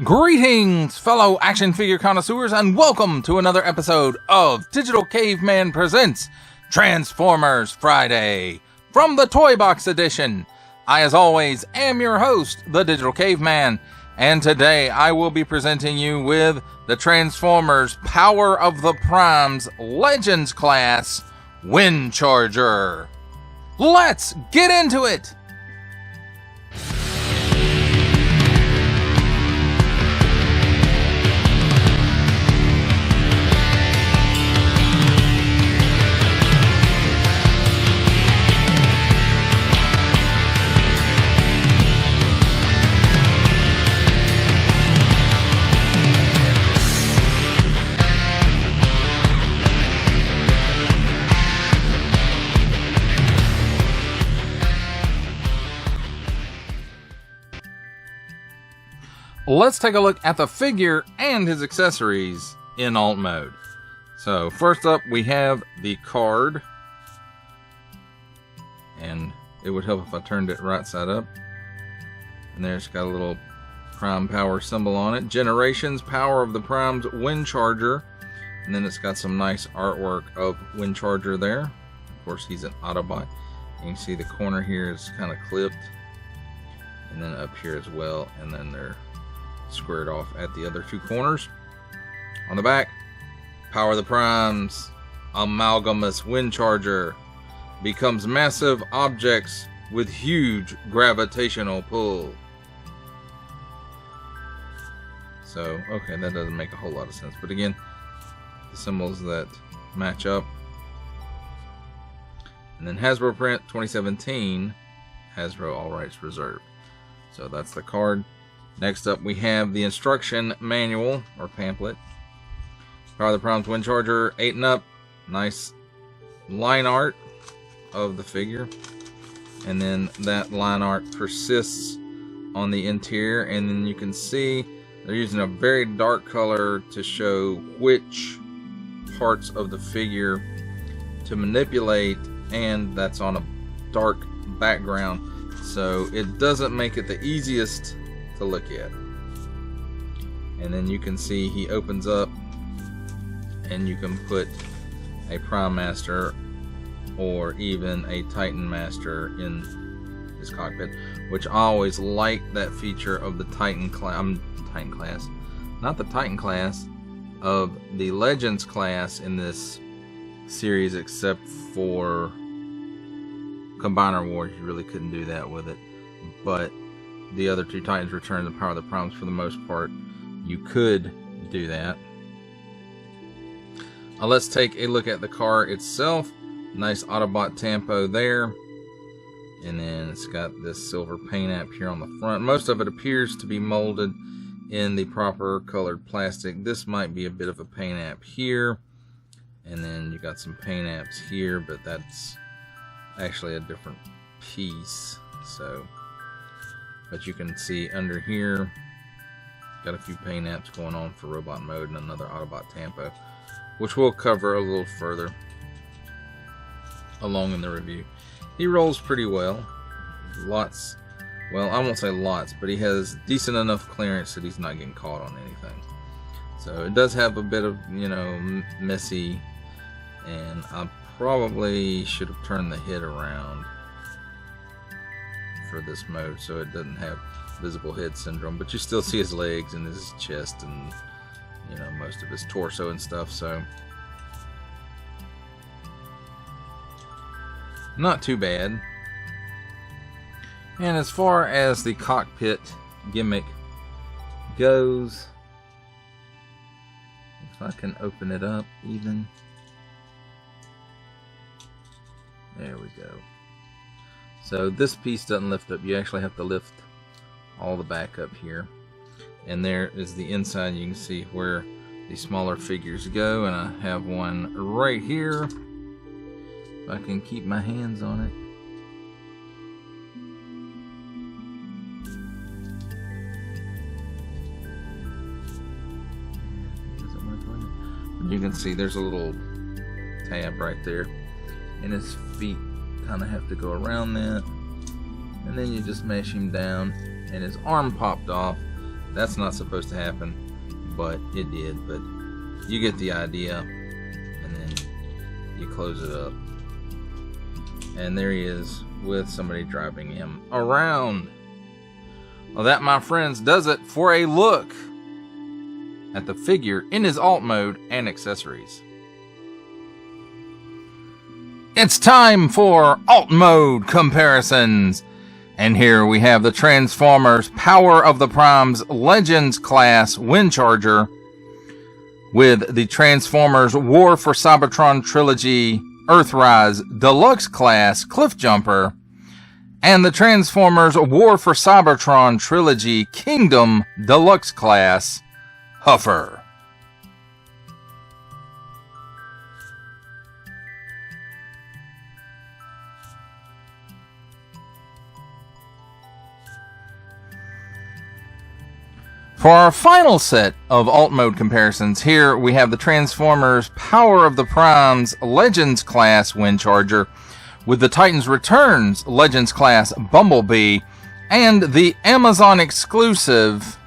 Greetings, fellow action figure connoisseurs, and welcome to another episode of Digital Caveman Presents Transformers Friday from the Toybox edition. I, as always, am your host, the Digital Caveman, and today I will be presenting you with the Transformers Power of the Primes Legends Class Windcharger. Let's get into it! Let's take a look at the figure and his accessories in alt mode. So first up we have the card, and it would help if I turned it right side up. And there's got a little Prime Power symbol on it. Generations, Power of the Primes Windcharger. And then it's got some nice artwork of Windcharger there. Of course, he's an Autobot. You can see the corner here is kind of clipped, and then up here as well, and then they're squared off at the other two corners. On the back, Power of the Primes Amalgamous Windcharger becomes massive objects with huge gravitational pull. So, okay, that doesn't make a whole lot of sense, but again, the symbols that match up. And then Hasbro print 2017, Hasbro all rights reserved. So that's the card. Next up we have the instruction manual, or pamphlet. Power of the Primes Windcharger 8 and up. Nice line art of the figure. And then that line art persists on the interior. And then you can see they're using a very dark color to show which parts of the figure to manipulate. And that's on a dark background. So it doesn't make it the easiest to look at. And then you can see he opens up and you can put a Prime Master or even a Titan Master in his cockpit, which I always like that feature of the Titan class, not the Titan class, of the Legends class in this series, except for Combiner Wars. You really couldn't do that with it, but the other two Titans Return, the Power of the Primes, for the most part, you could do that. Let's take a look at the car itself. Nice Autobot tampo there. And then it's got this silver paint app here on the front. Most of it appears to be molded in the proper colored plastic. This might be a bit of a paint app here. And then you got some paint apps here, but that's actually a different piece. So, but you can see under here, got a few paint apps going on for robot mode and another Autobot tampo, which we'll cover a little further along in the review. He rolls pretty well. Lots, well, I won't say lots, but he has decent enough clearance that he's not getting caught on anything. So it does have a bit of, messy, and I probably should have turned the head around for this mode so it doesn't have visible head syndrome, but you still see his legs and his chest and most of his torso and stuff, so not too bad. And as far as the cockpit gimmick goes, if I can open it up even, there we go. So this piece doesn't lift up. You actually have to lift all the back up here. And there is the inside. You can see where the smaller figures go. And I have one right here. If I can keep my hands on it. Doesn't work on it. But you can see there's a little tab right there. And his feet kind of have to go around that, and then you just mash him down, and his arm popped off, That's not supposed to happen, but it did. But you get the idea. And then you close it up. And there he is with somebody driving him around. Well, that, my friends, does it for a look at the figure in his alt mode and accessories. It's time for alt mode comparisons. And here we have the Transformers Power of the Primes Legends Class Windcharger with the Transformers War for Cybertron Trilogy Earthrise Deluxe Class Cliffjumper and the Transformers War for Cybertron Trilogy Kingdom Deluxe Class Huffer. For our final set of alt mode comparisons, here we have the Transformers Power of the Primes Legends Class Windcharger with the Titans Returns Legends Class Bumblebee and the Amazon exclusive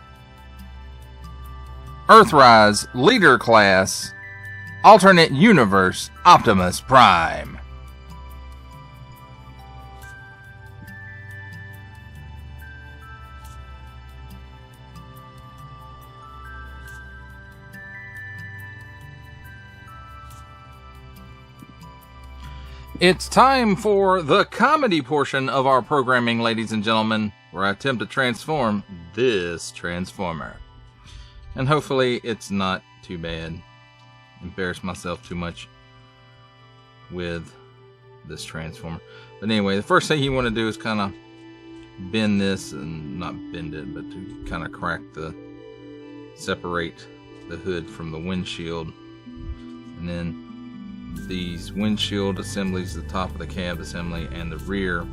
Earthrise Leader Class Alternate Universe Optimus Prime. It's time for the comedy portion of our programming, ladies and gentlemen, where I attempt to transform this Transformer. And hopefully it's not too bad. Embarrass myself too much with this Transformer. But anyway, the first thing you want to do is kind of bend this, and not bend it, but to kind of separate the hood from the windshield. And then these windshield assemblies, the top of the cab assembly and the rear,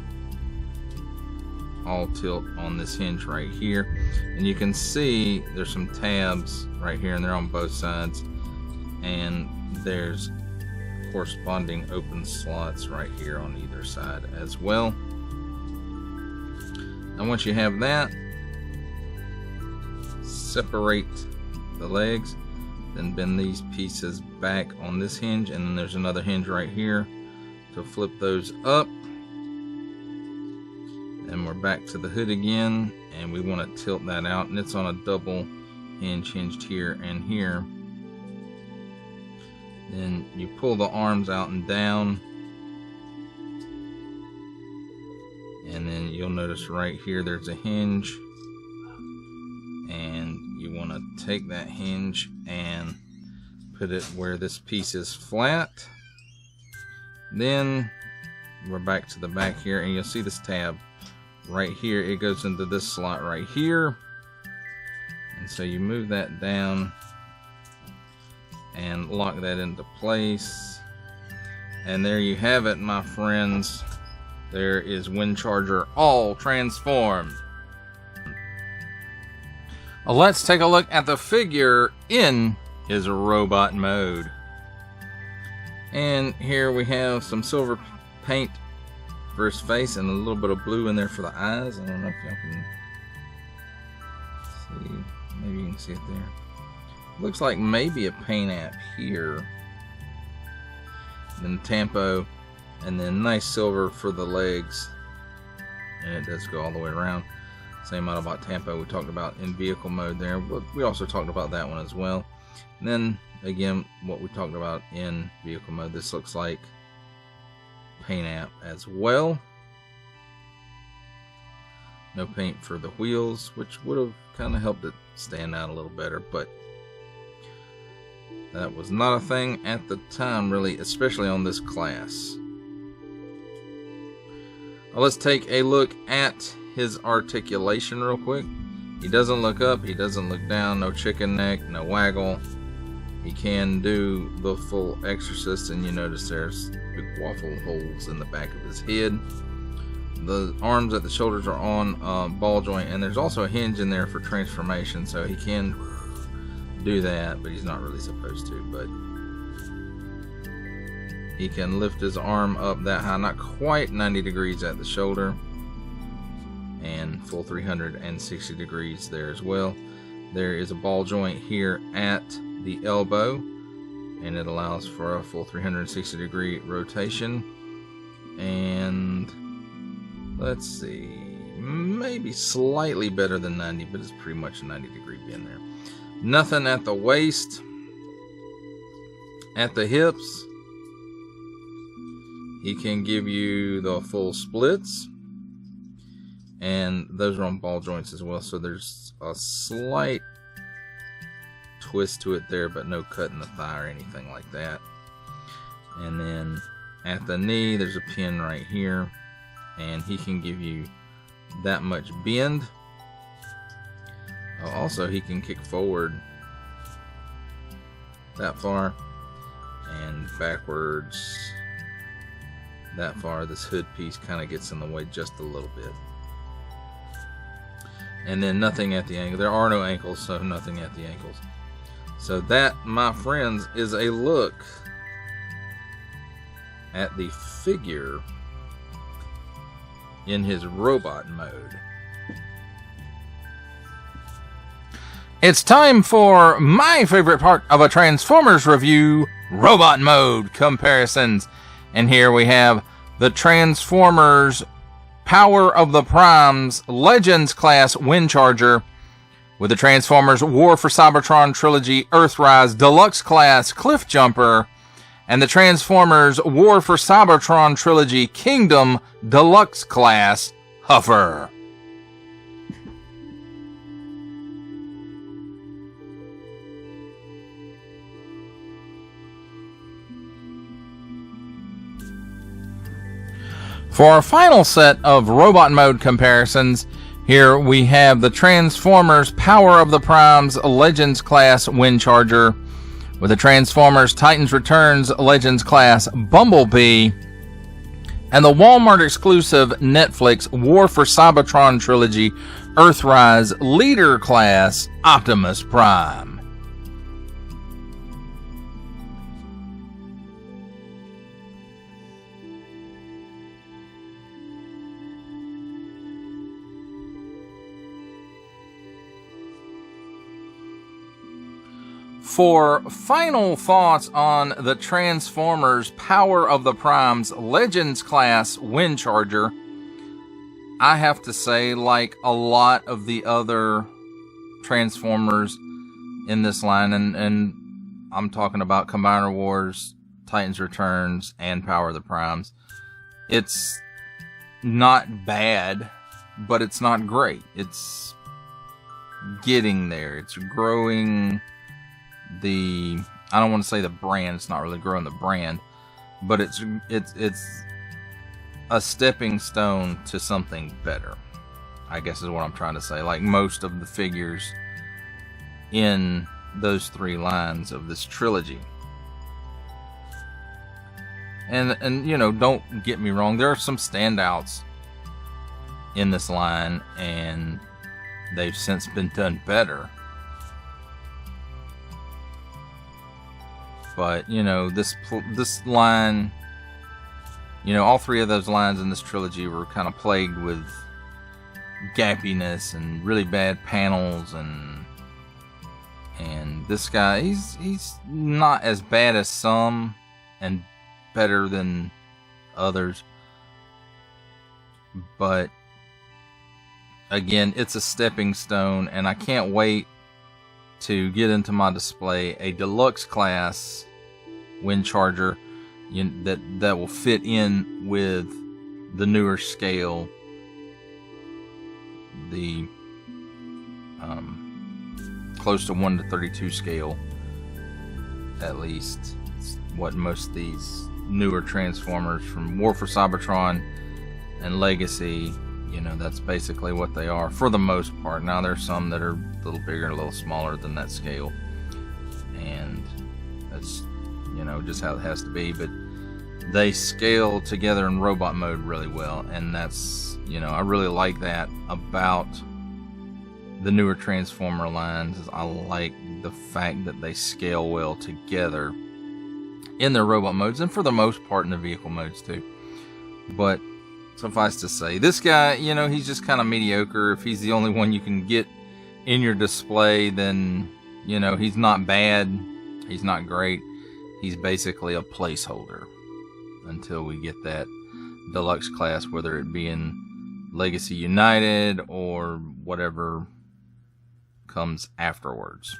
all tilt on this hinge right here. And you can see there's some tabs right here, and they're on both sides, and there's corresponding open slots right here on either side as well. And once you have that, separate the legs, then bend these pieces back on this hinge, and then there's another hinge right here to flip those up. And we're back to the hood again, and we want to tilt that out, and it's on a double hinge, hinged here and here. Then you pull the arms out and down, and then you'll notice right here there's a hinge, and you want to take that hinge and put it where this piece is flat. Then we're back to the back here, and you'll see this tab right here. It goes into this slot right here, and so you move that down and lock that into place, and there you have it, my friends. There is Windcharger all transformed. Let's take a look at the figure in his robot mode. And here we have some silver paint for his face and a little bit of blue in there for the eyes. I don't know if y'all can see. Maybe you can see it there. Looks like maybe a paint app here. Then Tampo, and then nice silver for the legs. And it does go all the way around. Same Autobot Tampo we talked about in vehicle mode there, but we also talked about that one as well. And then again, what we talked about in vehicle mode, this looks like paint app as well. No paint for the wheels, which would have kind of helped it stand out a little better, but that was not a thing at the time, really, especially on this class. Well, let's take a look at his articulation real quick. He doesn't look up, he doesn't look down, no chicken neck, no waggle. He can do the full Exorcist, and you notice there's big waffle holes in the back of his head. The arms at the shoulders are on ball joint, and there's also a hinge in there for transformation, so he can do that, but he's not really supposed to. But he can lift his arm up that high, not quite 90 degrees at the shoulder, and full 360 degrees there as well. There is a ball joint here at the elbow, and it allows for a full 360 degree rotation. And let's see, maybe slightly better than 90, but it's pretty much a 90 degree bend there. Nothing at the waist. At the hips, he can give you the full splits, and those are on ball joints as well, so there's a slight twist to it there, but no cut in the thigh or anything like that. And then at the knee, there's a pin right here, and he can give you that much bend. Also, he can kick forward that far and backwards that far. This hood piece kind of gets in the way just a little bit. And then nothing at the ankle. There are no ankles, so nothing at the ankles. So that, my friends, is a look at the figure in his robot mode. It's time for my favorite part of a Transformers review, robot mode comparisons. And here we have the Transformers Power of the Primes Legends Class Windcharger with the Transformers War for Cybertron Trilogy Earthrise Deluxe Class Cliff Jumper and the Transformers War for Cybertron Trilogy Kingdom Deluxe Class Huffer. For our final set of robot mode comparisons, here we have the Transformers Power of the Primes Legends Class Windcharger with the Transformers Titans Returns Legends Class Bumblebee and the Walmart exclusive Netflix War for Cybertron Trilogy Earthrise Leader Class Optimus Prime. For final thoughts on the Transformers Power of the Primes Legends Class Windcharger, I have to say, like a lot of the other Transformers in this line, and I'm talking about Combiner Wars, Titans Returns, and Power of the Primes, it's not bad, but it's not great. It's getting there. It's growing I don't want to say the brand, it's not really growing the brand, but it's a stepping stone to something better, I guess is what I'm trying to say. Like most of the figures in those three lines of this trilogy. And you know, don't get me wrong, there are some standouts in this line, and they've since been done better. But, you know, this line, you know, all three of those lines in this trilogy were kind of plagued with gappiness and really bad panels, and this guy, he's not as bad as some and better than others. But again, it's a stepping stone, and I can't wait to get into my display a deluxe class Windcharger that will fit in with the newer scale, the close to 1:32 scale, at least. It's what most of these newer Transformers from War for Cybertron and Legacy, you know, that's basically what they are for the most part. Now there's some that are a little bigger, a little smaller than that scale, and that's, you know, just how it has to be. But they scale together in robot mode really well, and that's, you know, I really like that about the newer Transformer lines. Is I like the fact that they scale well together in their robot modes, and for the most part in the vehicle modes too. But suffice to say, this guy, you know, he's just kind of mediocre. If he's the only one you can get in your display, then, you know, he's not bad. He's not great. He's basically a placeholder until we get that deluxe class, whether it be in Legacy United or whatever comes afterwards.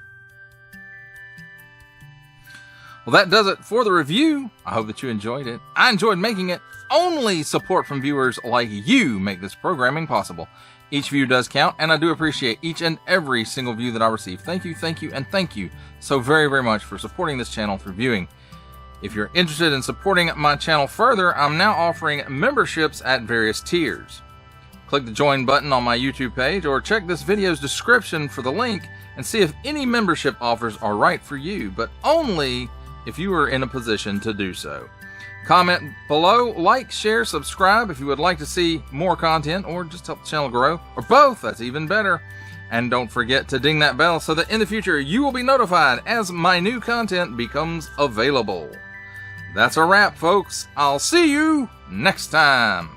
Well, that does it for the review. I hope that you enjoyed it. I enjoyed making it. Only support from viewers like you make this programming possible. Each view does count, and I do appreciate each and every single view that I receive. Thank you, and thank you so very, very much for supporting this channel through viewing. If you're interested in supporting my channel further, I'm now offering memberships at various tiers. Click the join button on my YouTube page, or check this video's description for the link and see if any membership offers are right for you, but only if you are in a position to do so. Comment below, like, share, subscribe if you would like to see more content or just help the channel grow, or both, that's even better. And don't forget to ding that bell so that in the future you will be notified as my new content becomes available. That's a wrap, folks. I'll see you next time.